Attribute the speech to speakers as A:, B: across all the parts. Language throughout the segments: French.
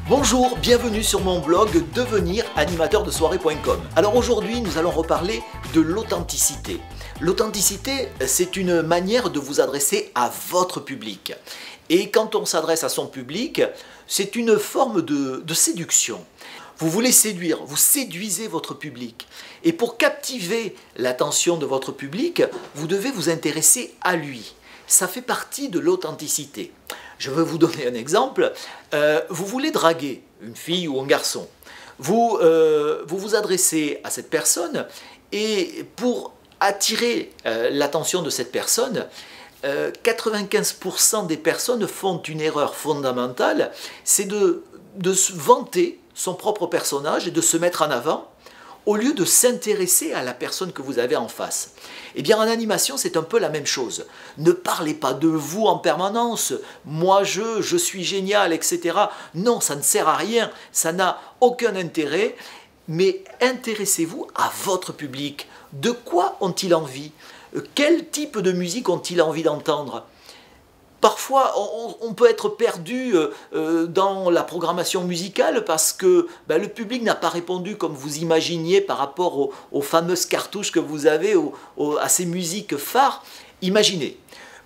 A: Bonjour, bienvenue sur mon blog deveniranimateurdesoirée.com. Alors aujourd'hui, nous allons reparler de l'authenticité. L'authenticité, c'est une manière de vous adresser à votre public. Et quand on s'adresse à son public, c'est une forme de séduction. Vous voulez séduire, vous séduisez votre public. Et pour captiver l'attention de votre public, vous devez vous intéresser à lui. Ça fait partie de l'authenticité. Je vais vous donner un exemple. Vous voulez draguer une fille ou un garçon. Vous vous adressez à cette personne et pour attirer l'attention de cette personne, 95% des personnes font une erreur fondamentale, c'est de se vanter son propre personnage et de se mettre en avant au lieu de s'intéresser à la personne que vous avez en face. Eh bien en animation c'est un peu la même chose. Ne parlez pas de vous en permanence, moi je suis génial, etc. Non, ça ne sert à rien, ça n'a aucun intérêt, mais intéressez-vous à votre public. De quoi ont-ils envie? Quel type de musique ont-ils envie d'entendre? Parfois, on peut être perdu dans la programmation musicale parce que le public n'a pas répondu comme vous imaginiez par rapport aux fameuses cartouches que vous avez, à ces musiques phares. Imaginez,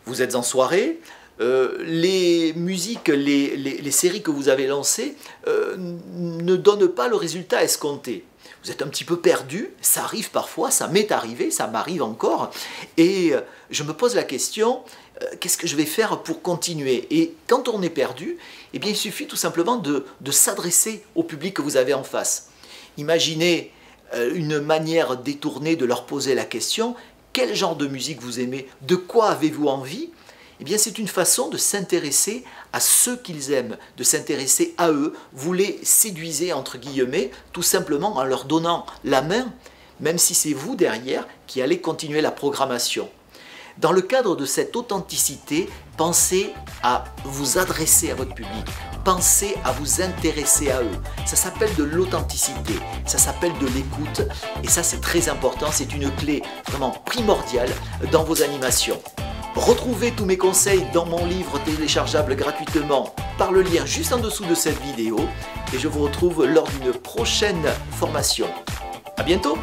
A: vous êtes en soirée, les musiques, les séries que vous avez lancées ne donnent pas le résultat escompté. Vous êtes un petit peu perdu, ça arrive parfois, ça m'est arrivé, ça m'arrive encore, et je me pose la question, qu'est-ce que je vais faire pour continuer? Et quand on est perdu, eh bien, il suffit tout simplement de s'adresser au public que vous avez en face. Imaginez une manière détournée de leur poser la question, quel genre de musique vous aimez? De quoi avez-vous envie? Eh bien, c'est une façon de s'intéresser à ceux qu'ils aiment, de s'intéresser à eux. Vous les séduisez, entre guillemets, tout simplement en leur donnant la main, même si c'est vous derrière qui allez continuer la programmation. Dans le cadre de cette authenticité, pensez à vous adresser à votre public, pensez à vous intéresser à eux. Ça s'appelle de l'authenticité, ça s'appelle de l'écoute, et ça c'est très important, c'est une clé vraiment primordiale dans vos animations. Retrouvez tous mes conseils dans mon livre téléchargeable gratuitement par le lien juste en dessous de cette vidéo et je vous retrouve lors d'une prochaine formation. À bientôt!